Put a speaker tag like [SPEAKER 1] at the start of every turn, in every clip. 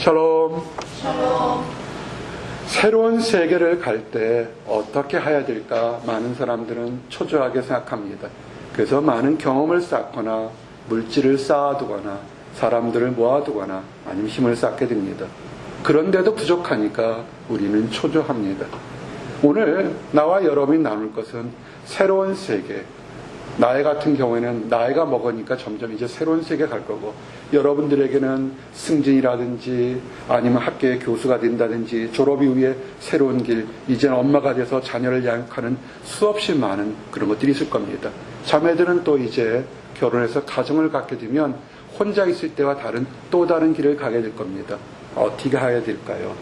[SPEAKER 1] 샬롬.
[SPEAKER 2] 샬롬.
[SPEAKER 1] 새로운 세계를 갈 때 어떻게 해야 될까 많은 사람들은 초조하게 생각합니다. 그래서 많은 경험을 쌓거나 물질을 쌓아두거나 사람들을 모아두거나 아니면 힘을 쌓게 됩니다. 그런데도 부족하니까 우리는 초조합니다. 오늘 나와 여러분이 나눌 것은 새로운 세계. 나이 같은 경우에는 나이가 먹으니까 점점 이제 새로운 세계 갈 거고, 여러분들에게는 승진이라든지 아니면 학교의 교수가 된다든지 졸업 이후에 새로운 길, 이제는 엄마가 돼서 자녀를 양육하는 수없이 많은 그런 것들이 있을 겁니다. 자매들은 또 이제 결혼해서 가정을 갖게 되면 혼자 있을 때와 다른 또 다른 길을 가게 될 겁니다. 어떻게 해야 될까요?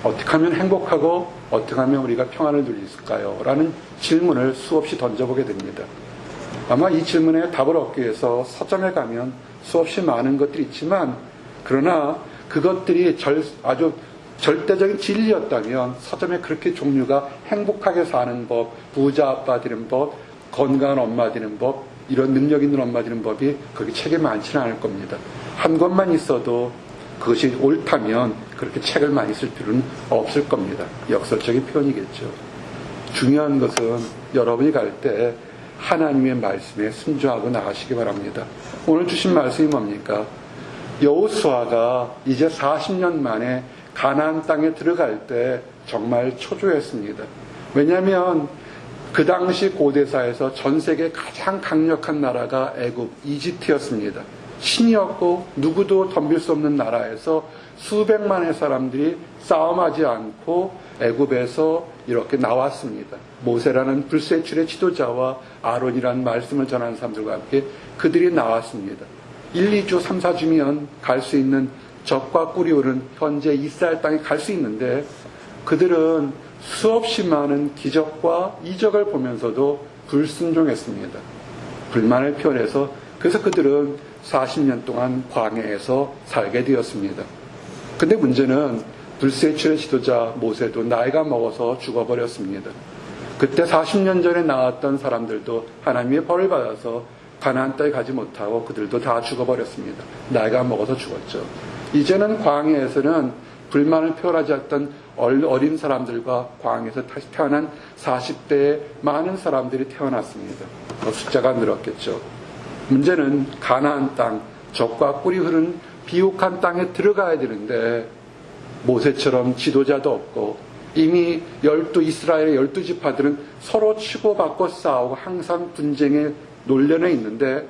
[SPEAKER 1] 어떻게 하면 행복하고 어떻게 하면 우리가 평안을 누릴 수 있을까요? 라는 질문을 수없이 던져보게 됩니다. 아마 이 질문에 답을 얻기 위해서 서점에 가면 수없이 많은 것들이 있지만, 그러나 그것들이 아주 절대적인 진리였다면 서점에 그렇게 종류가 행복하게 사는 법, 부자 아빠 되는 법, 건강한 엄마 되는 법, 이런 능력 있는 엄마 되는 법이 거기 책에 많지는 않을 겁니다. 한 권만 있어도 그것이 옳다면 그렇게 책을 많이 쓸 필요는 없을 겁니다. 역설적인 표현이겠죠. 중요한 것은 여러분이 갈 때 하나님의 말씀에 순종하고 나가시기 바랍니다. 오늘 주신 말씀이 뭡니까? 여호수아가 이제 40년 만에 가나안 땅에 들어갈 때 정말 초조했습니다. 왜냐하면 그 당시 고대사에서 전 세계 가장 강력한 나라가 애굽, 이집트였습니다. 신이었고 누구도 덤빌 수 없는 나라에서 수백만의 사람들이 싸움하지 않고 애굽에서 이렇게 나왔습니다. 모세라는 불세출의 지도자와 아론이라는 말씀을 전하는 사람들과 함께 그들이 나왔습니다. 1, 2주, 3, 4주면 갈 수 있는 젖과 꿀이 오른 현재 이스라엘 땅에 갈 수 있는데, 그들은 수없이 많은 기적과 이적을 보면서도 불순종했습니다. 불만을 표현해서, 그래서 그들은 40년 동안 광야에서 살게 되었습니다. 근데 문제는 불세출의 지도자 모세도 나이가 먹어서 죽어버렸습니다. 그때 40년 전에 나왔던 사람들도 하나님의 벌을 받아서 가나안 땅에 가지 못하고 그들도 다 죽어버렸습니다. 나이가 먹어서 죽었죠. 이제는 광야에서는 불만을 표현하지 않던 어린 사람들과 광야에서 다시 태어난 40대의 많은 사람들이 태어났습니다. 숫자가 늘었겠죠. 문제는 가나안 땅, 젖과 꿀이 흐르는 비옥한 땅에 들어가야 되는데 모세처럼 지도자도 없고 이미 이스라엘의 12지파들은 서로 치고받고 싸우고 항상 분쟁에 놀려내 있는데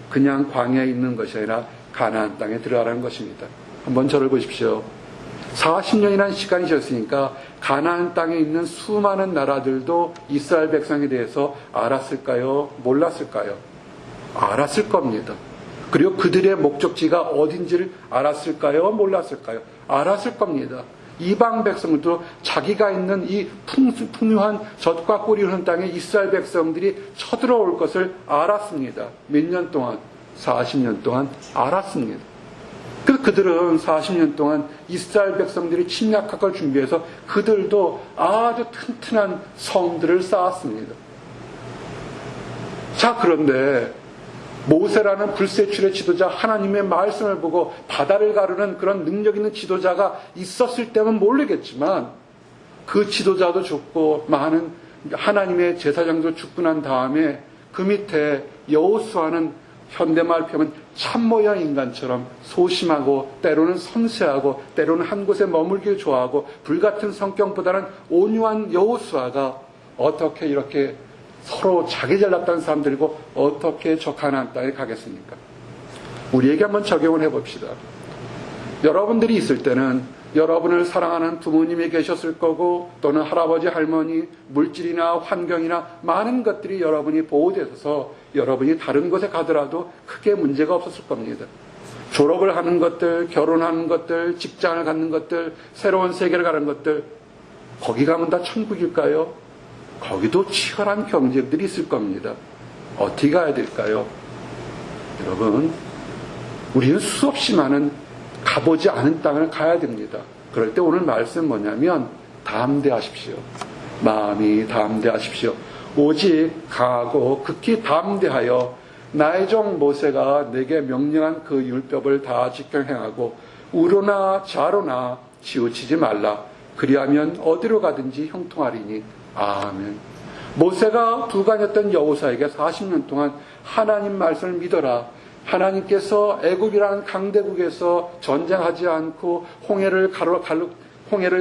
[SPEAKER 1] 그냥 광야에 있는 것이 아니라 가나안 땅에 들어가라는 것입니다. 한번 저를 보십시오. 40년이라는 시간이 지났으니까 가나안 땅에 있는 수많은 나라들도 이스라엘 백성에 대해서 알았을까요? 몰랐을까요? 알았을 겁니다. 그리고 그들의 목적지가 어딘지를 알았을까요? 몰랐을까요? 알았을 겁니다. 이방 백성들도 자기가 있는 이 풍요한 젖과 꿀이 흐르는 땅에 이스라엘 백성들이 쳐들어올 것을 알았습니다. 몇 년 동안? 40년 동안 알았습니다. 그래서 그들은 40년 동안 이스라엘 백성들이 침략할 걸 준비해서 그들도 아주 튼튼한 성들을 쌓았습니다. 자, 그런데 모세라는 불세출의 지도자, 하나님의 말씀을 보고 바다를 가르는 그런 능력 있는 지도자가 있었을 때는 모르겠지만 그 지도자도 죽고 많은 하나님의 제사장도 죽고 난 다음에 그 밑에 여호수아는 현대말 표현 참모형 인간처럼 소심하고 때로는 섬세하고 때로는 한 곳에 머물길 좋아하고 불같은 성격보다는 온유한 여호수아가 어떻게 이렇게 서로 자기 잘났다는 사람들이고 어떻게 저 가나안 땅에 가겠습니까? 우리에게 한번 적용을 해봅시다. 여러분들이 있을 때는 여러분을 사랑하는 부모님이 계셨을 거고 또는 할아버지, 할머니, 물질이나 환경이나 많은 것들이 여러분이 보호되어서 여러분이 다른 곳에 가더라도 크게 문제가 없었을 겁니다. 졸업을 하는 것들, 결혼하는 것들, 직장을 갖는 것들, 새로운 세계를 가는 것들, 거기 가면 다 천국일까요? 거기도 치열한 경쟁들이 있을 겁니다. 어떻게 가야 될까요? 여러분, 우리는 수없이 많은 가보지 않은 땅을 가야 됩니다. 그럴 때 오늘 말씀 뭐냐면 담대하십시오. 마음이 담대하십시오. 오직 강하고 극히 담대하여 나의 종 모세가 내게 명령한 그 율법을 다 지켜 행하고 우로나 좌로나 치우치지 말라. 그리하면 어디로 가든지 형통하리니. 아멘. 모세가 부관이었던 여호수아에게 40년 동안 하나님 말씀을 믿어라. 하나님께서 애굽이라는 강대국에서 전쟁하지 않고 홍해를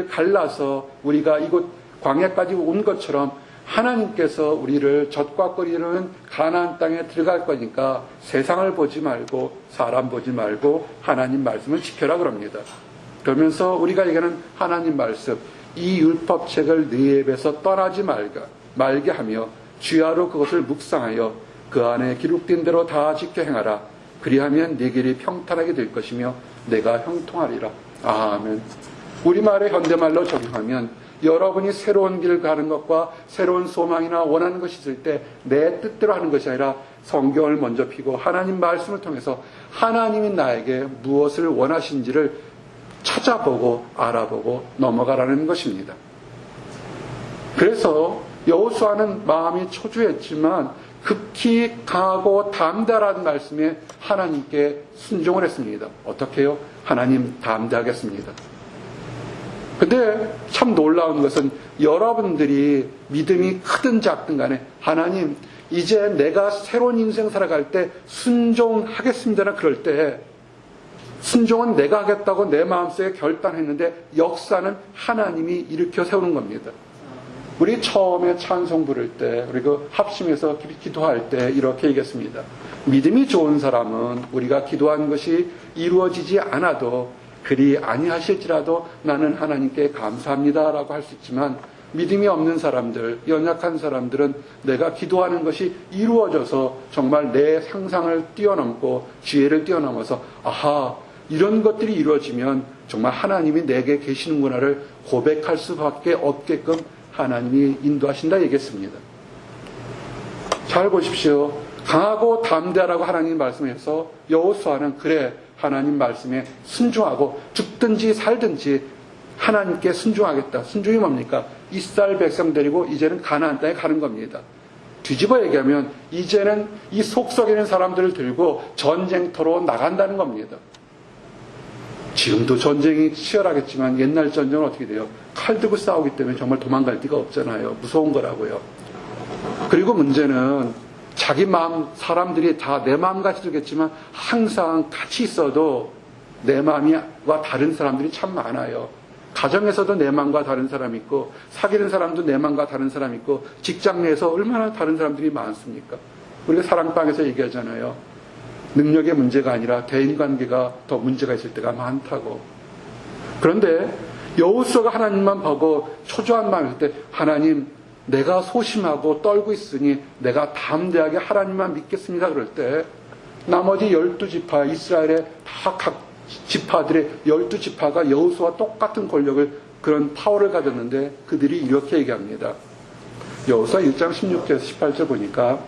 [SPEAKER 1] 갈라서 우리가 이곳 광야까지 온 것처럼 하나님께서 우리를 젖과 끓이는 가나안 땅에 들어갈 거니까 세상을 보지 말고 사람 보지 말고 하나님 말씀을 지켜라 그럽니다. 그러면서 우리가 얘기하는 하나님 말씀, 이 율법책을 네 입에서 떠나지 말게 하며 주야로 그것을 묵상하여 그 안에 기록된 대로 다 지켜 행하라. 그리하면 네 길이 평탄하게 될 것이며 내가 형통하리라. 아멘. 우리말의 현대말로 적용하면 여러분이 새로운 길을 가는 것과 새로운 소망이나 원하는 것이 있을 때 내 뜻대로 하는 것이 아니라 성경을 먼저 펴고 하나님 말씀을 통해서 하나님이 나에게 무엇을 원하신지를 찾아보고 알아보고 넘어가라는 것입니다. 그래서 여호수아는 마음이 초조했지만 극히 강하고 담대한 말씀에 하나님께 순종을 했습니다. 어떻게 해요? 하나님 담대하겠습니다. 근데 참 놀라운 것은 여러분들이 믿음이 크든 작든 간에 하나님 이제 내가 새로운 인생 살아갈 때 순종하겠습니다나 그럴 때 순종은 내가 하겠다고 내 마음속에 결단했는데 역사는 하나님이 일으켜 세우는 겁니다. 우리 처음에 찬송 부를 때 그리고 합심해서 기도할 때 이렇게 얘기했습니다. 믿음이 좋은 사람은 우리가 기도한 것이 이루어지지 않아도 그리 아니하실지라도 나는 하나님께 감사합니다라고 할 수 있지만 믿음이 없는 사람들, 연약한 사람들은 내가 기도하는 것이 이루어져서 정말 내 상상을 뛰어넘고 지혜를 뛰어넘어서 아하 이런 것들이 이루어지면 정말 하나님이 내게 계시는구나를 고백할 수밖에 없게끔 하나님이 인도하신다 얘기했습니다. 잘 보십시오. 강하고 담대하라고 하나님 말씀해서 여호수아는 그래 하나님 말씀에 순종하고 죽든지 살든지 하나님께 순종하겠다. 순종이 뭡니까? 이스라엘 백성 데리고 이제는 가나안 땅에 가는 겁니다. 뒤집어 얘기하면 이제는 이 속썩이는 사람들을 들고 전쟁터로 나간다는 겁니다. 지금도 전쟁이 치열하겠지만 옛날 전쟁은 어떻게 돼요? 칼 들고 싸우기 때문에 정말 도망갈 데가 없잖아요. 무서운 거라고요. 그리고 문제는 자기 마음, 사람들이 다 내 마음같이 들겠지만 항상 같이 있어도 내 마음과 다른 사람들이 참 많아요. 가정에서도 내 마음과 다른 사람이 있고 사귀는 사람도 내 마음과 다른 사람이 있고 직장 내에서 얼마나 다른 사람들이 많습니까? 우리가 사랑방에서 얘기하잖아요. 능력의 문제가 아니라 대인관계가 더 문제가 있을 때가 많다고. 그런데 여호수아가 하나님만 보고 초조한 마음일 때 하나님 내가 소심하고 떨고 있으니 내가 담대하게 하나님만 믿겠습니다. 그럴 때 나머지 12지파 이스라엘의 다 각 지파들의 12지파가 여호수아와 똑같은 권력을 그런 파워를 가졌는데 그들이 이렇게 얘기합니다. 여호수아 1장 16절에서 18절 보니까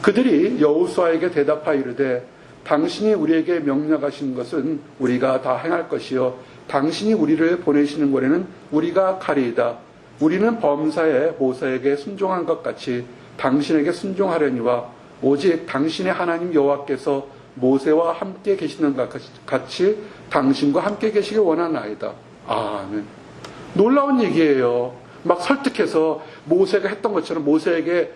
[SPEAKER 1] 그들이 여호수아에게 대답하여 이르되 당신이 우리에게 명령하신 것은 우리가 다 행할 것이요 당신이 우리를 보내시는 곳에는 우리가 가리이다. 우리는 범사에 모세에게 순종한 것 같이 당신에게 순종하려니와 오직 당신의 하나님 여호와께서 모세와 함께 계시는 것 같이 당신과 함께 계시길 원하나이다. 아멘. 놀라운 얘기예요. 막 설득해서 모세가 했던 것처럼 모세에게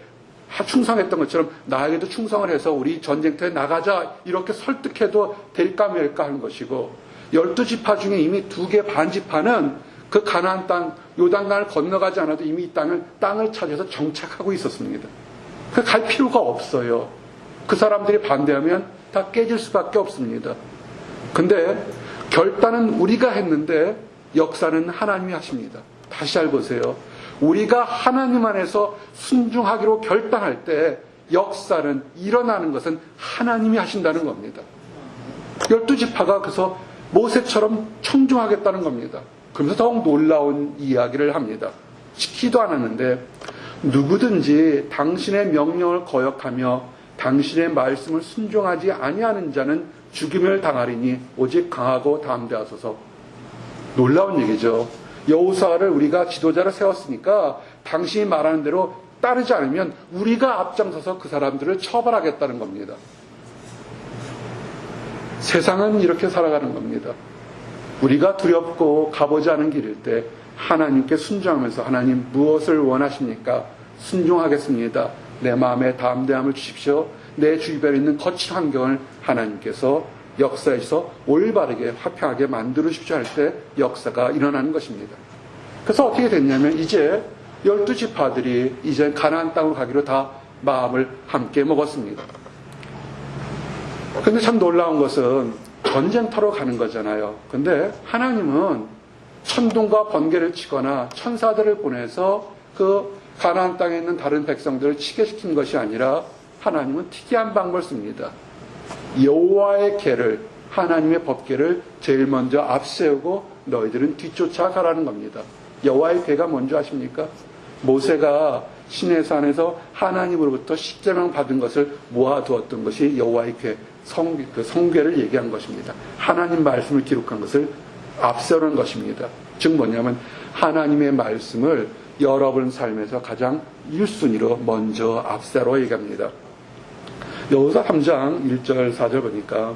[SPEAKER 1] 충성했던 것처럼 나에게도 충성을 해서 우리 전쟁터에 나가자 이렇게 설득해도 될까 말까 하는 것이고 12지파 중에 이미 2개 반지파는 그 가나안 땅 요단강을 건너가지 않아도 이미 이 땅을 찾아서 정착하고 있었습니다. 갈 필요가 없어요. 그 사람들이 반대하면 다 깨질 수밖에 없습니다. 근데 결단은 우리가 했는데 역사는 하나님이 하십니다. 다시 잘 보세요. 우리가 하나님 안에서 순종하기로 결단할 때 역사는 일어나는 것은 하나님이 하신다는 겁니다. 12지파가 그래서 모세처럼 청중하겠다는 겁니다. 그러면서 더욱 놀라운 이야기를 합니다. 시키도 않았는데 누구든지 당신의 명령을 거역하며 당신의 말씀을 순종하지 아니하는 자는 죽임을 당하리니 오직 강하고 담대하소서. 놀라운 얘기죠. 여호수아를 우리가 지도자로 세웠으니까 당신이 말하는 대로 따르지 않으면 우리가 앞장서서 그 사람들을 처벌하겠다는 겁니다. 세상은 이렇게 살아가는 겁니다. 우리가 두렵고 가보지 않은 길일 때 하나님께 순종하면서 하나님 무엇을 원하십니까? 순종하겠습니다. 내 마음에 담대함을 주십시오. 내 주변에 있는 거친 환경을 하나님께서 역사에서 올바르게 화평하게 만들어 주십시오 할 때 역사가 일어나는 것입니다. 그래서 어떻게 됐냐면 이제 12지파들이 이제 가나안 땅으로 가기로 다 마음을 함께 먹었습니다. 근데 참 놀라운 것은 전쟁터로 가는 거잖아요. 근데 하나님은 천둥과 번개를 치거나 천사들을 보내서 그 가나안 땅에 있는 다른 백성들을 치게 시킨 것이 아니라 하나님은 특이한 방법을 씁니다. 여호와의 궤를, 하나님의 법궤를 제일 먼저 앞세우고 너희들은 뒤쫓아가라는 겁니다. 여호와의 궤가 뭔지 아십니까? 모세가 시내산에서 하나님으로부터 십계명 받은 것을 모아두었던 것이 여호와의 궤, 성궤를 얘기한 것입니다. 하나님 말씀을 기록한 것을 앞세우는 것입니다. 즉 뭐냐면 하나님의 말씀을 여러분 삶에서 가장 1순위로 먼저 앞세우라고 얘기합니다. 여호수아 3장 1절 4절 보니까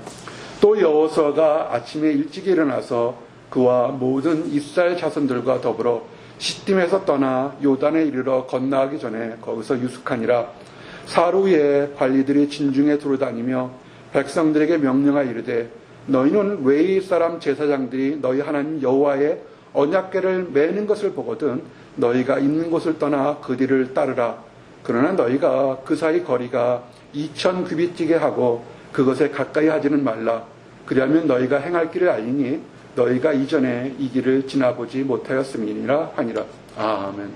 [SPEAKER 1] 또 여호수아가 아침에 일찍 일어나서 그와 모든 이스라엘 자손들과 더불어 시딤에서 떠나 요단에 이르러 건너가기 전에 거기서 유숙하니라. 사루에 관리들이 진중에 두루다니며 백성들에게 명령하여 이르되 너희는 웨이 사람 제사장들이 너희 하나님 여호와의 언약궤를 매는 것을 보거든 너희가 있는 곳을 떠나 그 뒤를 따르라. 그러나 너희가 그 사이 거리가 2000규빗 뛰게 하고 그것에 가까이 하지는 말라. 그리하면 너희가 행할 길을 알리니 너희가 이전에 이 길을 지나보지 못하였음이니라 하니라. 아멘.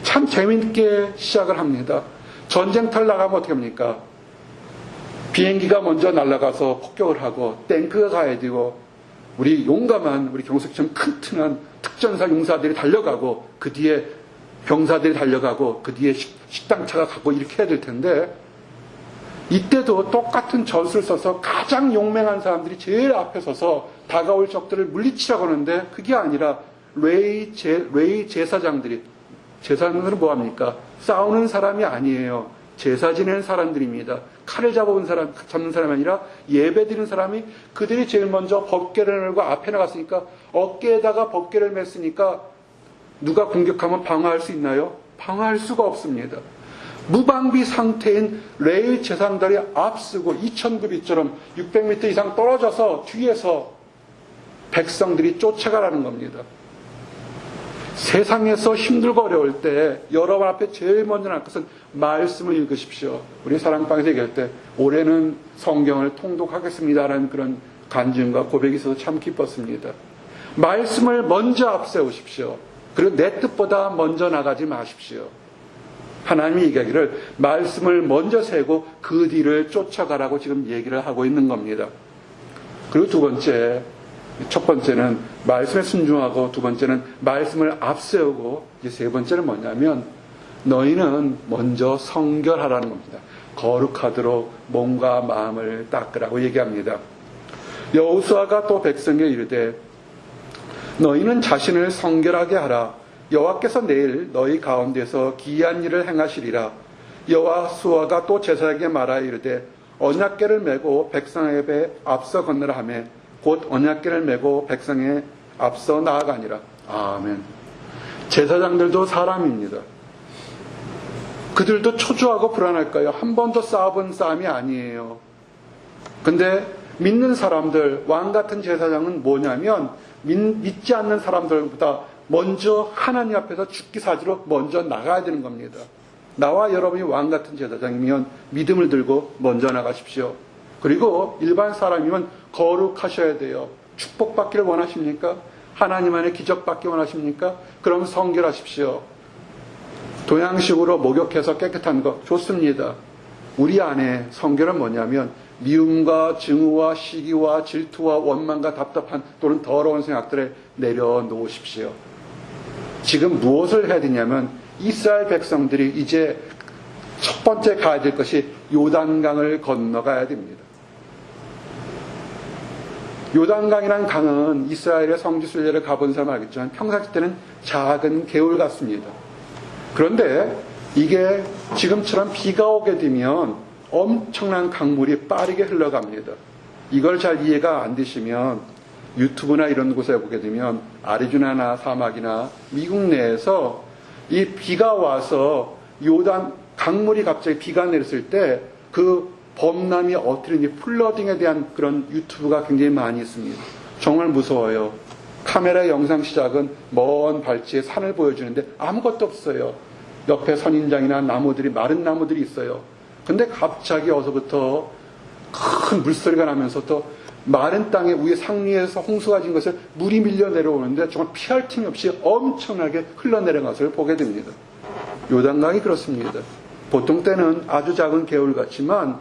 [SPEAKER 1] 참 재미있게 시작을 합니다. 전쟁터를 나가면 어떻게 합니까? 비행기가 먼저 날아가서 폭격을 하고 탱크가 가야 되고 우리 용감한 우리 경석처럼 튼튼한 특전사 용사들이 달려가고 그 뒤에 병사들이 달려가고 그 뒤에 식당차가 가고 이렇게 해야 될 텐데 이때도 똑같은 전술을 써서 가장 용맹한 사람들이 제일 앞에 서서 다가올 적들을 물리치라고 하는데 그게 아니라 레위 제사장들이, 제사장들은 뭐합니까? 싸우는 사람이 아니에요. 제사 지내는 사람들입니다. 칼을 잡는 사람이 아니라 예배 드리는 사람이 그들이 제일 먼저 법궤를 열고 앞에 나갔으니까 어깨에다가 법궤를 맸으니까 누가 공격하면 방어할 수 있나요? 방어할 수가 없습니다. 무방비 상태인 레위 제사장들이 앞서고 2000규빗처럼 600m 이상 떨어져서 뒤에서 백성들이 쫓아가라는 겁니다. 세상에서 힘들고 어려울 때 여러분 앞에 제일 먼저 날 것은 말씀을 읽으십시오. 우리 사랑방에서 얘기할 때 올해는 성경을 통독하겠습니다라는 그런 간증과 고백이 있어서 참 기뻤습니다. 말씀을 먼저 앞세우십시오. 그리고 내 뜻보다 먼저 나가지 마십시오. 하나님이 얘기하기를 말씀을 먼저 세고 그 뒤를 쫓아가라고 지금 얘기를 하고 있는 겁니다. 그리고 두 번째, 첫 번째는 말씀에 순종하고 두 번째는 말씀을 앞세우고 이제 세 번째는 뭐냐면 너희는 먼저 성결하라는 겁니다. 거룩하도록 몸과 마음을 닦으라고 얘기합니다. 여호수아가 또 백성에 이르되 너희는 자신을 성결하게 하라. 여호와께서 내일 너희 가운데서 기이한 일을 행하시리라. 여호수아가 또 제사장에게 말하여 이르되 언약궤를 메고 백성에게 앞서 건너라 하매 곧 언약궤를 메고 백성에 앞서 나아가니라. 아멘. 제사장들도 사람입니다. 그들도 초조하고 불안할까요? 한 번도 싸워본 싸움이 아니에요. 근데 믿는 사람들, 왕 같은 제사장은 뭐냐면 믿지 않는 사람들보다 먼저 하나님 앞에서 죽기 사지로 먼저 나가야 되는 겁니다. 나와 여러분이 왕 같은 제사장이면 믿음을 들고 먼저 나가십시오. 그리고 일반 사람이면 거룩하셔야 돼요. 축복받기를 원하십니까? 하나님 안에 기적받기 원하십니까? 그럼 성결하십시오. 동양식으로 목욕해서 깨끗한 거 좋습니다. 우리 안에 성결은 뭐냐면 미움과 증오와 시기와 질투와 원망과 답답한 또는 더러운 생각들을 내려놓으십시오. 지금 무엇을 해야 되냐면 이스라엘 백성들이 이제 첫 번째 가야 될 것이 요단강을 건너가야 됩니다. 요단강이라는 강은 이스라엘의 성지순례를 가본 사람 알겠지만 평상시 때는 작은 개울 같습니다. 그런데 이게 지금처럼 비가 오게 되면 엄청난 강물이 빠르게 흘러갑니다. 이걸 잘 이해가 안 되시면 유튜브나 이런 곳에 보게 되면 아리조나나 사막이나 미국 내에서 이 비가 와서 요단 강물이 갑자기 비가 내렸을 때 그 범람이 엎드린 이 플러딩에 대한 그런 유튜브가 굉장히 많이 있습니다. 정말 무서워요. 카메라 영상 시작은 먼 발치에 산을 보여주는데 아무것도 없어요. 옆에 선인장이나 나무들이, 마른 나무들이 있어요. 근데 갑자기 어서부터 큰 물소리가 나면서 또 마른 땅에 위에 상류에서 홍수가 진 것을 물이 밀려 내려오는데 정말 피할 틈이 없이 엄청나게 흘러내려간 것을 보게 됩니다. 요단강이 그렇습니다. 보통 때는 아주 작은 개울 같지만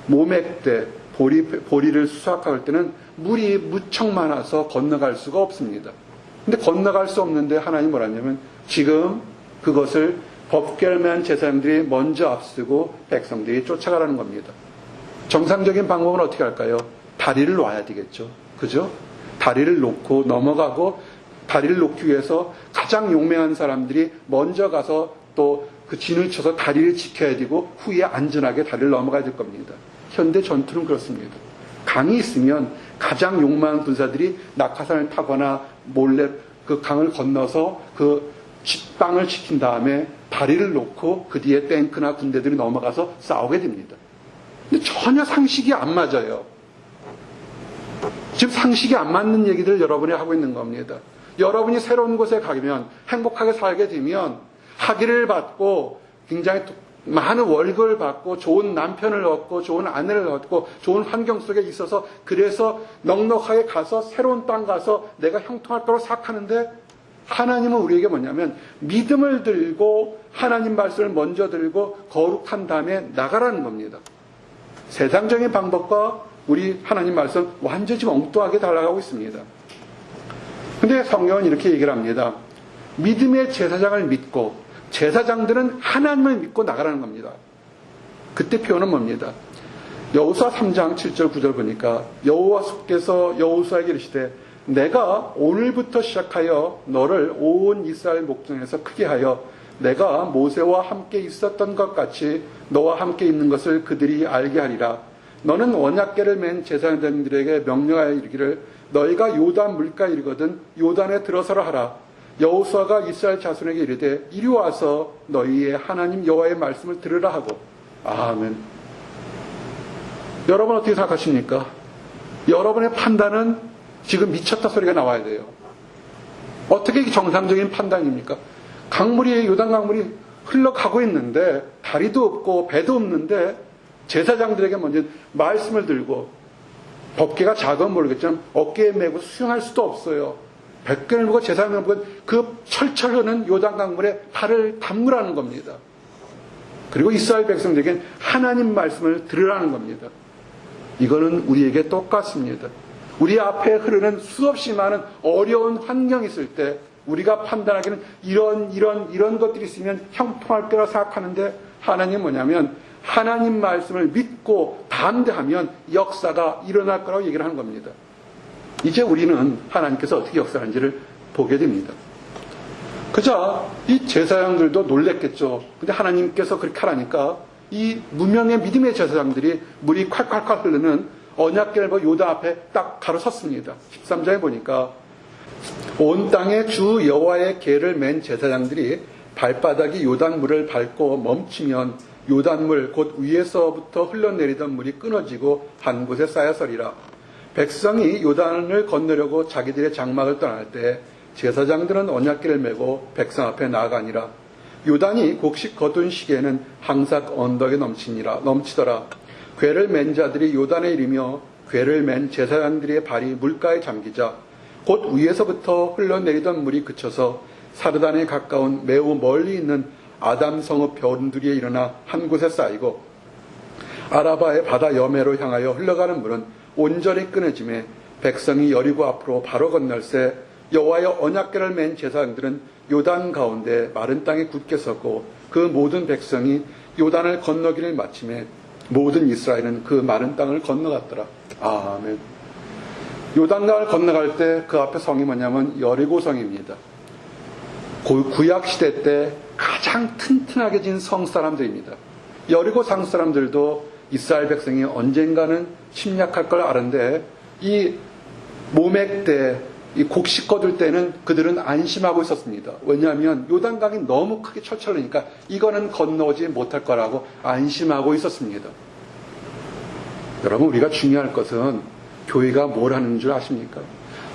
[SPEAKER 1] 모맥 때 보리를 수확할 때는 물이 무척 많아서 건너갈 수가 없습니다. 근데 건너갈 수 없는데 하나님 뭐라 하냐면 지금 그것을 법결만 제사장들이 먼저 앞서고 백성들이 쫓아가라는 겁니다. 정상적인 방법은 어떻게 할까요? 다리를 놔야 되겠죠. 그죠? 다리를 놓고 넘어가고 다리를 놓기 위해서 가장 용맹한 사람들이 먼저 가서 또 그 진을 쳐서 다리를 지켜야 되고 후에 안전하게 다리를 넘어가야 될 겁니다. 현대 전투는 그렇습니다. 강이 있으면 가장 용맹한 군사들이 낙하산을 타거나 몰래 그 강을 건너서 그 땅을 지킨 다음에 다리를 놓고 그 뒤에 탱크나 군대들이 넘어가서 싸우게 됩니다. 근데 전혀 상식이 안 맞아요. 지금 상식이 안 맞는 얘기들을 여러분이 하고 있는 겁니다. 여러분이 새로운 곳에 가면 행복하게 살게 되면 학위를 받고 굉장히 많은 월급을 받고 좋은 남편을 얻고 좋은 아내를 얻고 좋은 환경 속에 있어서 그래서 넉넉하게 가서 새로운 땅 가서 내가 형통할 거라고 생각하는데 하나님은 우리에게 뭐냐면 믿음을 들고 하나님 말씀을 먼저 들고 거룩한 다음에 나가라는 겁니다. 세상적인 방법과 우리 하나님 말씀 완전히 지금 엉뚱하게 달라가고 있습니다. 근데 성경은 이렇게 얘기를 합니다. 믿음의 제사장을 믿고 제사장들은 하나님을 믿고 나가라는 겁니다. 그때 표현은 뭡니다. 여호수아 3장 7절 9절 보니까 여호와께서 여호수아에게 이르시되 내가 오늘부터 시작하여 너를 온 이스라엘 목전에서 크게 하여 내가 모세와 함께 있었던 것 같이 너와 함께 있는 것을 그들이 알게 하리라. 너는 언약궤를 맨 제사장들에게 명령하여 이르기를 너희가 요단 물가에 이르거든 요단에 들어서라 하라. 여호수아가 이스라엘 자손에게 이르되 이리 와서 너희의 하나님 여호와의 말씀을 들으라 하고. 아멘. 여러분 어떻게 생각하십니까? 여러분의 판단은 지금 미쳤다 소리가 나와야 돼요. 어떻게 정상적인 판단입니까? 강물이 요단 강물이 흘러가고 있는데 다리도 없고 배도 없는데 제사장들에게 먼저 말씀을 들고 법궤가 작으면 모르겠지만 어깨에 메고 수영할 수도 없어요. 백궤를 메고 제사장을 메고 그 철철 흐르는 요단 강물에 발을 담그라는 겁니다. 그리고 이스라엘 백성들에게 하나님 말씀을 들으라는 겁니다. 이거는 우리에게 똑같습니다. 우리 앞에 흐르는 수없이 많은 어려운 환경이 있을 때 우리가 판단하기는 이런 것들이 있으면 형통할 거라 생각하는데 하나님 뭐냐면 하나님 말씀을 믿고 담대하면 역사가 일어날 거라고 얘기를 하는 겁니다. 이제 우리는 하나님께서 어떻게 역사하는지를 보게 됩니다. 그저 이 제사장들도 놀랬겠죠. 근데 하나님께서 그렇게 하라니까 이 무명의 믿음의 제사장들이 물이 콸콸콸 흐르는 언약궤를 요단 앞에 딱 가로섰습니다. 13장에 보니까 온 땅에 주 여호와의 궤를 맨 제사장들이 발바닥이 요단물을 밟고 멈추면 요단물 곧 위에서부터 흘러내리던 물이 끊어지고 한 곳에 쌓여서리라. 백성이 요단을 건너려고 자기들의 장막을 떠날 때 제사장들은 언약궤를 메고 백성 앞에 나아가니라. 요단이 곡식 거둔 시기에는 항상 언덕에 넘치더라. 궤를 맨 자들이 요단에 이르며 궤를 맨 제사장들의 발이 물가에 잠기자 곧 위에서부터 흘러내리던 물이 그쳐서 사르단에 가까운 매우 멀리 있는 아담 성읍 변두리에 일어나 한 곳에 쌓이고 아라바의 바다 여매로 향하여 흘러가는 물은 온전히 끊어짐에 백성이 여리고 앞으로 바로 건널새 여호와의 언약궤를 맨 제사장들은 요단 가운데 마른 땅에 굳게 섰고 그 모든 백성이 요단을 건너기를 마침에 모든 이스라엘은 그 마른 땅을 건너갔더라. 아멘. 요단강을 건너갈 때 그 앞에 성이 뭐냐면 여리고 성입니다. 구약시대 때 가장 튼튼하게 진 성사람들입니다. 여리고 성사람들도 이스라엘 백성이 언젠가는 침략할 걸 아는데 이 모맥 때, 이 곡식 거둘 때는 그들은 안심하고 있었습니다. 왜냐하면 요단강이 너무 크게 철철하니까 이거는 건너오지 못할 거라고 안심하고 있었습니다. 여러분, 우리가 중요할 것은 교회가 뭘 하는 줄 아십니까?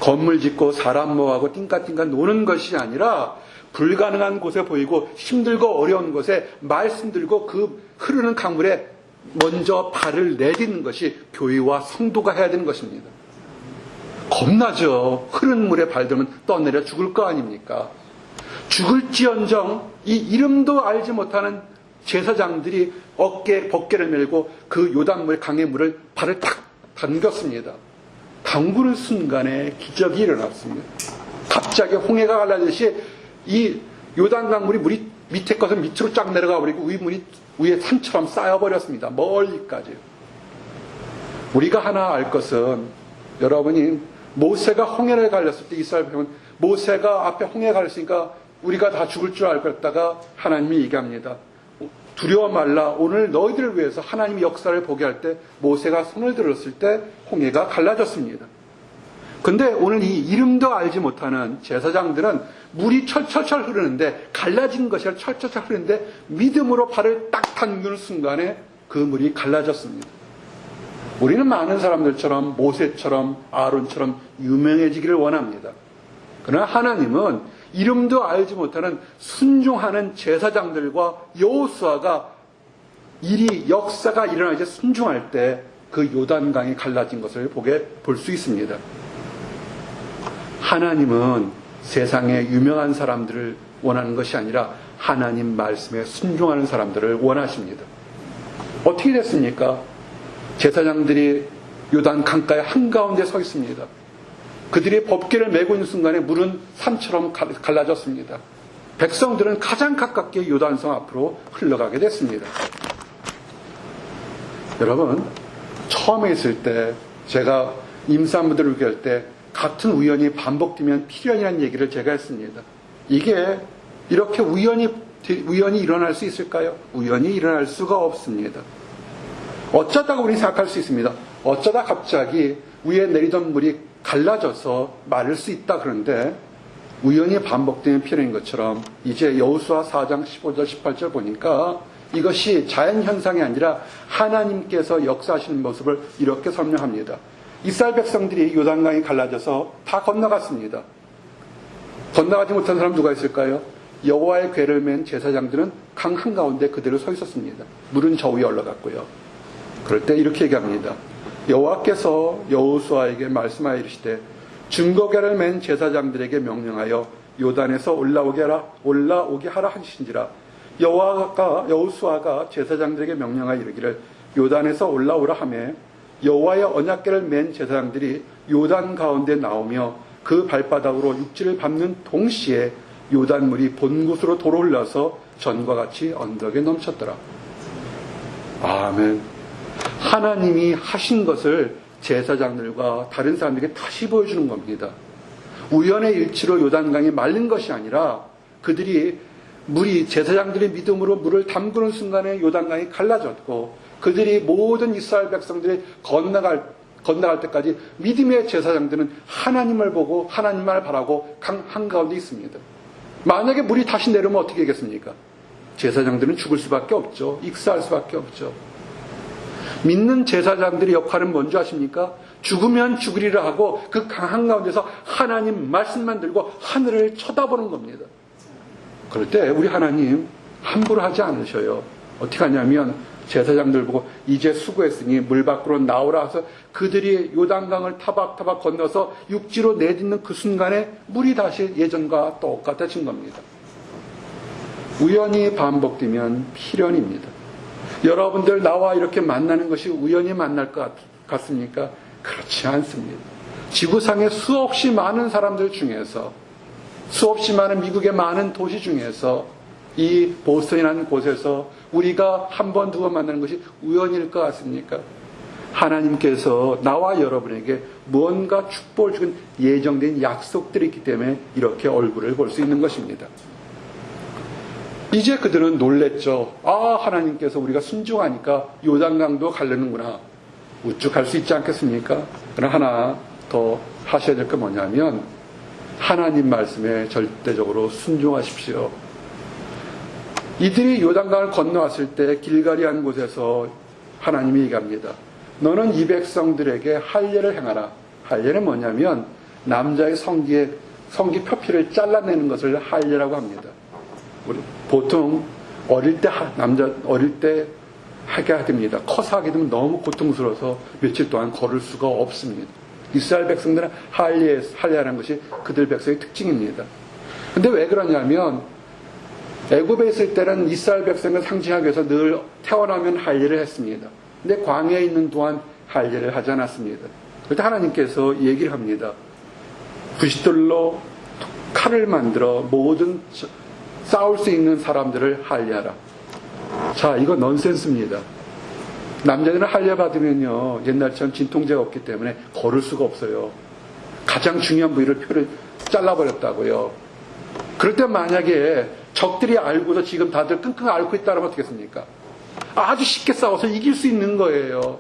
[SPEAKER 1] 건물 짓고 사람 모아고 띵까띵까 노는 것이 아니라 불가능한 곳에 보이고 힘들고 어려운 곳에 말씀 들고 그 흐르는 강물에 먼저 발을 내딛는 것이 교회와 성도가 해야 되는 것입니다. 겁나죠. 흐르는 물에 발들면 떠내려 죽을 거 아닙니까? 죽을지언정 이 이름도 알지 못하는 제사장들이 어깨에 벗개를 메고 그 요단물 강의 물을 발을 탁 담겼습니다. 담그는 순간에 기적이 일어났습니다. 갑자기 홍해가 갈라지듯이 이 요단강 물이 밑에 것은 밑으로 쫙 내려가 버리고 위에 산처럼 쌓여버렸습니다. 멀리까지. 우리가 하나 알 것은 여러분이 모세가 홍해를 갈렸을 때 이스라엘 백성은 모세가 앞에 홍해 갈렸으니까 우리가 다 죽을 줄 알고 있다가 하나님이 얘기합니다. 두려워 말라. 오늘 너희들을 위해서 하나님의 역사를 보게 할 때 모세가 손을 들었을 때 홍해가 갈라졌습니다. 근데 오늘 이 이름도 알지 못하는 제사장들은 물이 철철철 흐르는데 갈라진 것이 아니라 철철철 흐르는데 믿음으로 발을 딱 담그는 순간에 그 물이 갈라졌습니다. 우리는 많은 사람들처럼 모세처럼 아론처럼 유명해지기를 원합니다. 그러나 하나님은 이름도 알지 못하는 순종하는 제사장들과 여호수아가 역사가 일어나지 순종할 때 그 요단강이 갈라진 것을 볼 수 있습니다. 하나님은 세상에 유명한 사람들을 원하는 것이 아니라 하나님 말씀에 순종하는 사람들을 원하십니다. 어떻게 됐습니까? 제사장들이 요단 강가의 한가운데 서 있습니다. 그들이 법궤를 메고 있는 순간에 물은 산처럼 갈라졌습니다. 백성들은 가장 가깝게 요단성 앞으로 흘러가게 됐습니다. 여러분, 처음에 있을 때 제가 임산부들을 교할 때 같은 우연이 반복되면 필연이라는 얘기를 제가 했습니다. 이게 이렇게 우연이 일어날 수 있을까요? 우연히 일어날 수가 없습니다. 어쩌다가 우리 생각할 수 있습니다. 어쩌다 갑자기 위에 내리던 물이 갈라져서 마를 수 있다 그런데 우연히 반복되는 필연인 것처럼 이제 여호수아 4장 15절 18절 보니까 이것이 자연현상이 아니라 하나님께서 역사하시는 모습을 이렇게 설명합니다. 이스라엘 백성들이 요단강이 갈라져서 다 건너갔습니다. 건너가지 못한 사람 누가 있을까요? 여호와의 궤를 맨 제사장들은 강 한가운데 그대로 서 있었습니다. 물은 저 위에 올라갔고요. 그럴 때 이렇게 얘기합니다. 여호와께서 여호수아에게 말씀하여 이르시되 증거궤를 맨 제사장들에게 명령하여 요단에서 올라오게 하라 하신지라. 여호수아가 제사장들에게 명령하여 이르기를 요단에서 올라오라 하매 여호와의 언약궤를 맨 제사장들이 요단 가운데 나오며 그 발바닥으로 육지를 밟는 동시에 요단물이 본 곳으로 도로 흘러서 전과 같이 언덕에 넘쳤더라. 아멘. 하나님이 하신 것을 제사장들과 다른 사람들에게 다시 보여주는 겁니다. 우연의 일치로 요단강이 마른 것이 아니라 제사장들의 믿음으로 물을 담그는 순간에 요단강이 갈라졌고 그들이 모든 이스라엘 백성들이 건너갈 때까지 믿음의 제사장들은 하나님을 보고 하나님만 바라고 강 한가운데 있습니다. 만약에 물이 다시 내려오면 어떻게 하겠습니까? 제사장들은 죽을 수밖에 없죠. 익사할 수밖에 없죠. 믿는 제사장들의 역할은 뭔지 아십니까? 죽으면 죽으리라 하고 그 강 한가운데서 하나님 말씀만 들고 하늘을 쳐다보는 겁니다. 그럴 때 우리 하나님 함부로 하지 않으셔요. 어떻게 하냐면 제사장들 보고 이제 수고했으니 물 밖으로 나오라 해서 그들이 요단강을 타박타박 건너서 육지로 내딛는 그 순간에 물이 다시 예전과 똑같아진 겁니다. 우연히 반복되면 필연입니다. 여러분들 나와 이렇게 만나는 것이 우연히 만날 것 같습니까? 그렇지 않습니다. 지구상에 수없이 많은 사람들 중에서 수없이 많은 미국의 많은 도시 중에서 이 보스턴이라는 곳에서 우리가 한 번, 두 번 만나는 것이 우연일 것 같습니까? 하나님께서 나와 여러분에게 무언가 축복을 주는 예정된 약속들이 있기 때문에 이렇게 얼굴을 볼 수 있는 것입니다. 이제 그들은 놀랬죠. 하나님께서 우리가 순종하니까 요단강도 갈르는구나. 우측할 수 있지 않겠습니까? 그러나 하나 더 하셔야 될 게 뭐냐면 하나님 말씀에 절대적으로 순종하십시오. 이들이 요단강을 건너왔을 때 길갈이 한 곳에서 하나님이 얘기합니다. 너는 이 백성들에게 할례를 행하라. 할례는 뭐냐면 남자의 성기 표피를 잘라내는 것을 할례라고 합니다. 우리 보통 어릴 때 하게 됩니다. 커서 하게 되면 너무 고통스러워서 며칠 동안 걸을 수가 없습니다. 이스라엘 백성들은 할례하는 것이 그들 백성의 특징입니다. 근데 왜 그러냐면 애굽에 있을 때는 이스라엘 백성을 상징하기 위해서 늘 태어나면 할례를 했습니다. 근데 광야에 있는 동안 할례를 하지 않았습니다. 그때 하나님께서 얘기를 합니다. 부싯돌로 칼을 만들어 모든 싸울 수 있는 사람들을 할례하라. 자, 이거 넌센스입니다. 남자들은 할례 받으면요, 옛날처럼 진통제가 없기 때문에 걸을 수가 없어요. 가장 중요한 부위를 표를 잘라버렸다고요. 그럴 때 만약에 적들이 알고서 지금 다들 끙끙 앓고 있다면 어떻겠습니까? 아주 쉽게 싸워서 이길 수 있는 거예요.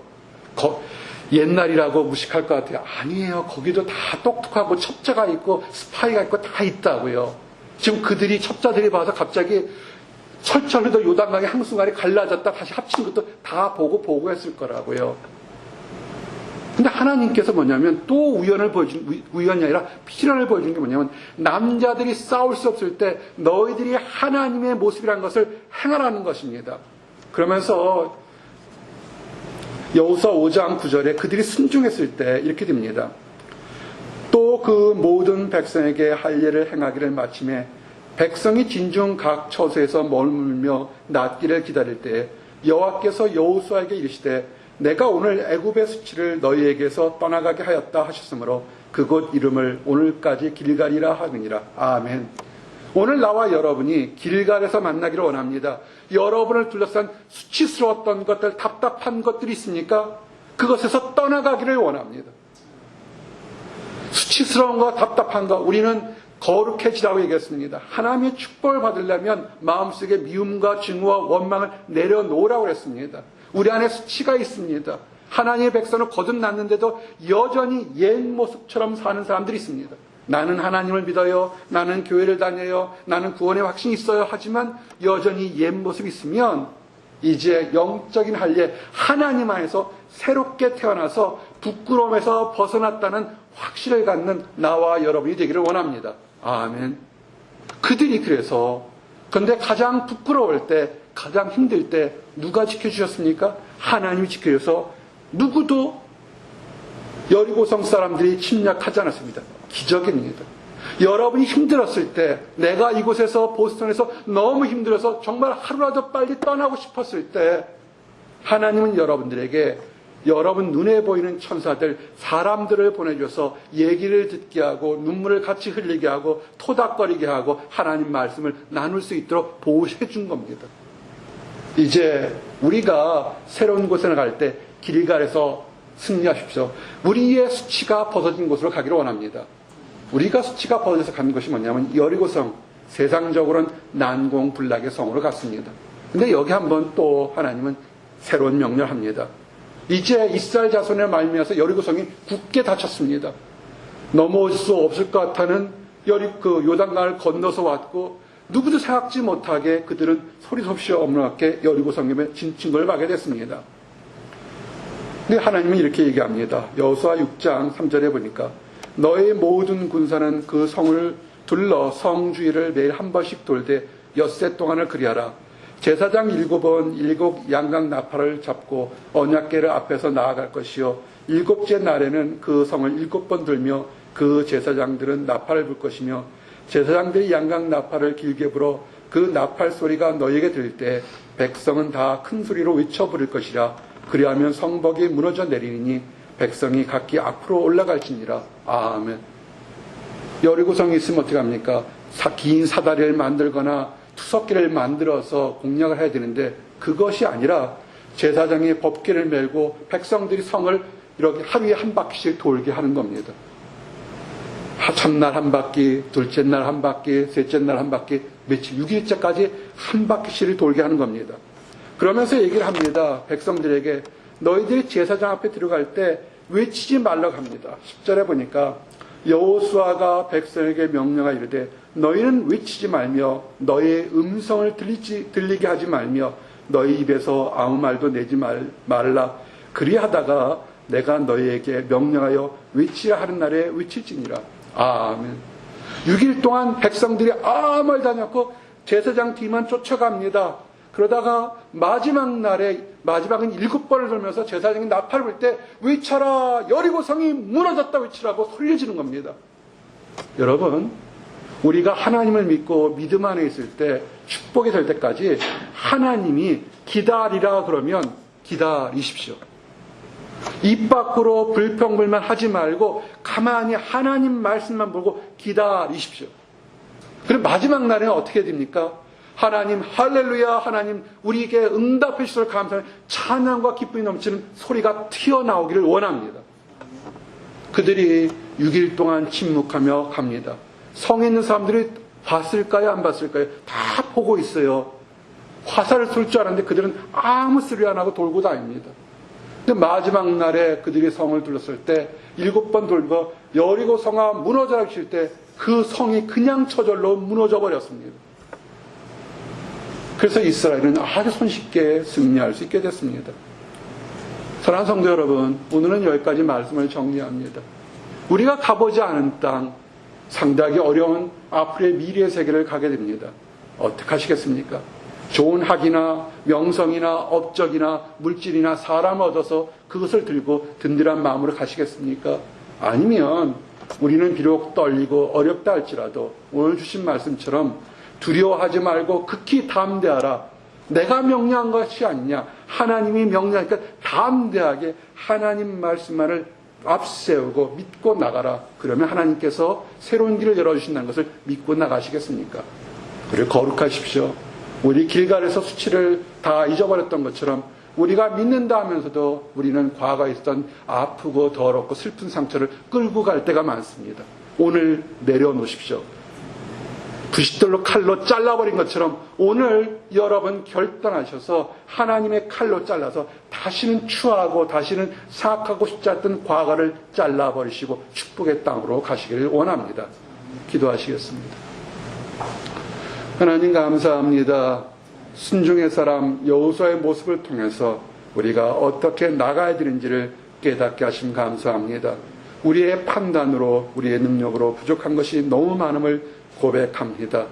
[SPEAKER 1] 옛날이라고 무식할 것 같아요. 아니에요. 거기도 다 똑똑하고 첩자가 있고 스파이가 있고 다 있다고요. 지금 그들이 첩자들이 봐서 갑자기 철철히도 요단강의 한순간에 갈라졌다 다시 합친 것도 다 보고했을 거라고요. 근데 하나님께서 뭐냐면 또 우연이 아니라 필연을 보여준 게 뭐냐면 남자들이 싸울 수 없을 때 너희들이 하나님의 모습이라는 것을 행하라는 것입니다. 그러면서 여호수아 5장 9절에 그들이 순종했을 때 이렇게 됩니다. 또 그 모든 백성에게 할례를 행하기를 마침에 백성이 진중 각 처소에서 머물며 낫기를 기다릴 때 여호와께서 여호수아에게 이르시되 내가 오늘 애굽의 수치를 너희에게서 떠나가게 하였다 하셨으므로 그곳 이름을 오늘까지 길갈이라 하느니라. 아멘. 오늘 나와 여러분이 길갈에서 만나기를 원합니다. 여러분을 둘러싼 수치스러웠던 것들, 답답한 것들이 있습니까? 그것에서 떠나가기를 원합니다. 수치스러운 것, 답답한 것, 우리는 거룩해지라고 얘기했습니다. 하나님의 축복을 받으려면 마음속에 미움과 증오와 원망을 내려놓으라고 했습니다. 우리 안에 수치가 있습니다. 하나님의 백성을 거듭났는데도 여전히 옛 모습처럼 사는 사람들이 있습니다. 나는 하나님을 믿어요. 나는 교회를 다녀요. 나는 구원의 확신이 있어요. 하지만 여전히 옛 모습이 있으면 이제 영적인 할례, 하나님 안에서 새롭게 태어나서 부끄러움에서 벗어났다는 확신을 갖는 나와 여러분이 되기를 원합니다. 아멘. 그들이 그래서 근데 가장 부끄러울 때, 가장 힘들 때 누가 지켜주셨습니까? 하나님이 지켜줘서 누구도 여리고성 사람들이 침략하지 않았습니다. 기적입니다. 여러분이 힘들었을 때, 내가 이곳에서 보스턴에서 너무 힘들어서 정말 하루라도 빨리 떠나고 싶었을 때 하나님은 여러분들에게 여러분 눈에 보이는 천사들, 사람들을 보내줘서 얘기를 듣게 하고 눈물을 같이 흘리게 하고 토닥거리게 하고 하나님 말씀을 나눌 수 있도록 보호해 준 겁니다. 이제 우리가 새로운 곳에 나갈 때 길갈에서 승리하십시오. 우리의 수치가 벗어진 곳으로 가기를 원합니다. 우리가 수치가 벗어져서 가는 것이 뭐냐면 여리고성, 세상적으로는 난공불락의 성으로 갔습니다. 근데 여기 한번 또 하나님은 새로운 명령을 합니다. 이제 이스라엘 자손의 말미암아서 여리고성이 굳게 닫혔습니다. 넘어올 수 없을 것 같다는 요단강을 건너서 왔고 누구도 생각지 못하게 그들은 소리 없이 어머나게 여리고성에 진침을 가게 됐습니다. 근데 하나님은 이렇게 얘기합니다. 여호수아 6장 3절에 보니까 너의 모든 군사는 그 성을 둘러 성 주위를 매일 한 번씩 돌되 엿새 동안을 그리하라. 제사장 7번 7 양각 나팔을 잡고 언약궤를 앞에서 나아갈 것이요 7째 날에는 그 성을 7번 돌며 그 제사장들은 나팔을 불 것이며 제사장들이 양각 나팔을 길게 불어 그 나팔 소리가 너에게 들릴 때 백성은 다 큰 소리로 외쳐 부를 것이라. 그리하면 성벽이 무너져 내리니 백성이 각기 앞으로 올라갈지니라. 아멘. 여리고성이 있으면 어떻게 합니까? 긴 사다리를 만들거나 투석기를 만들어서 공략을 해야 되는데 그것이 아니라 제사장이 법궤를 메고 백성들이 성을 이렇게 하루에 한 바퀴씩 돌게 하는 겁니다. 첫날 한 바퀴, 둘째 날 한 바퀴, 셋째 날 한 바퀴, 며칠 6일째까지 한 바퀴씩을 돌게 하는 겁니다. 그러면서 얘기를 합니다. 백성들에게 너희들이 제사장 앞에 들어갈 때 외치지 말라고 합니다. 10절에 보니까 여호수아가 백성에게 명령하 이르되 너희는 외치지 말며 너희의 음성을 들리게 하지 말며 너희 입에서 아무 말도 내지 말라. 그리하다가 내가 너희에게 명령하여 외치라 하는 날에 외칠지니라. 아멘. 6일 동안 백성들이 아무 말도 하지 않고 제사장 뒤만 쫓아갑니다. 그러다가 마지막 날에, 마지막은 7번을 돌면서 제사장이 나팔을 불 때 외쳐라, 여리고성이 무너졌다 외치라고 소리를 지는 겁니다. 여러분, 우리가 하나님을 믿고 믿음 안에 있을 때, 축복이 될 때까지 하나님이 기다리라 그러면 기다리십시오. 입 밖으로 불평불만 하지 말고 가만히 하나님 말씀만 보고 기다리십시오. 그럼 마지막 날에는 어떻게 됩니까? 하나님 할렐루야, 하나님 우리에게 응답해 주셔서 감사하는 찬양과 기쁨이 넘치는 소리가 튀어나오기를 원합니다. 그들이 6일 동안 침묵하며 갑니다. 성에 있는 사람들이 봤을까요? 안 봤을까요? 다 보고 있어요. 화살을 쏠 줄 알았는데 그들은 아무 소리 안 하고 돌고 다닙니다. 근데 마지막 날에 그들이 성을 둘렀을 때 7번 돌고 여리고 성아 무너져라 칠 때 그 성이 그냥 저절로 무너져 버렸습니다. 그래서 이스라엘은 아주 손쉽게 승리할 수 있게 됐습니다. 사랑하는 성도 여러분, 오늘은 여기까지 말씀을 정리합니다. 우리가 가보지 않은 땅, 상당히 어려운 앞으로의 미래의 세계를 가게 됩니다. 어떻게 하시겠습니까? 좋은 학이나 명성이나 업적이나 물질이나 사람을 얻어서 그것을 들고 든든한 마음으로 가시겠습니까? 아니면 우리는 비록 떨리고 어렵다 할지라도 오늘 주신 말씀처럼 두려워하지 말고 극히 담대하라. 내가 명령한 것이 아니냐. 하나님이 명령하니까 담대하게 하나님 말씀만을 앞세우고 믿고 나가라. 그러면 하나님께서 새로운 길을 열어주신다는 것을 믿고 나가시겠습니까? 그리고 거룩하십시오. 우리 길갈에서 수치를 다 잊어버렸던 것처럼 우리가 믿는다 하면서도 우리는 과거에 있었던 아프고 더럽고 슬픈 상처를 끌고 갈 때가 많습니다. 오늘 내려놓으십시오. 부싯돌로 칼로 잘라버린 것처럼 오늘 여러분 결단하셔서 하나님의 칼로 잘라서 다시는 추하고 다시는 생각하고 싶지 않던 과거를 잘라버리시고 축복의 땅으로 가시기를 원합니다. 기도하시겠습니다. 하나님 감사합니다. 순종의 사람 여호수아의 모습을 통해서 우리가 어떻게 나가야 되는지를 깨닫게 하심 감사합니다. 우리의 판단으로 우리의 능력으로 부족한 것이 너무 많음을 고백합니다.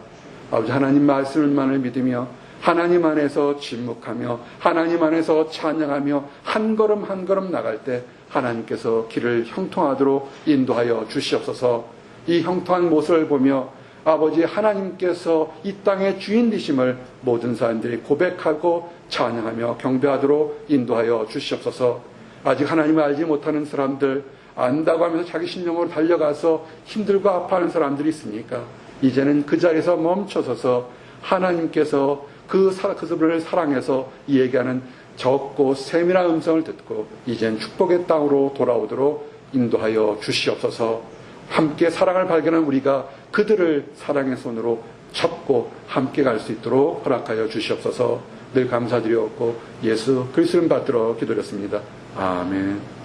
[SPEAKER 1] 아버지 하나님 말씀만을 믿으며 하나님 안에서 침묵하며 하나님 안에서 찬양하며 한 걸음 한 걸음 나갈 때 하나님께서 길을 형통하도록 인도하여 주시옵소서. 이 형통한 모습을 보며 아버지 하나님께서 이 땅의 주인 되심을 모든 사람들이 고백하고 찬양하며 경배하도록 인도하여 주시옵소서. 아직 하나님을 알지 못하는 사람들, 안다고 하면서 자기 신념으로 달려가서 힘들고 아파하는 사람들이 있으니까 이제는 그 자리에서 멈춰서서 하나님께서 그들을 사랑해서 얘기하는 적고 세밀한 음성을 듣고 이젠 축복의 땅으로 돌아오도록 인도하여 주시옵소서. 함께 사랑을 발견한 우리가 그들을 사랑의 손으로 잡고 함께 갈 수 있도록 허락하여 주시옵소서. 늘 감사드리옵고 예수 그리스도를 받들어 기도드렸습니다. 아멘.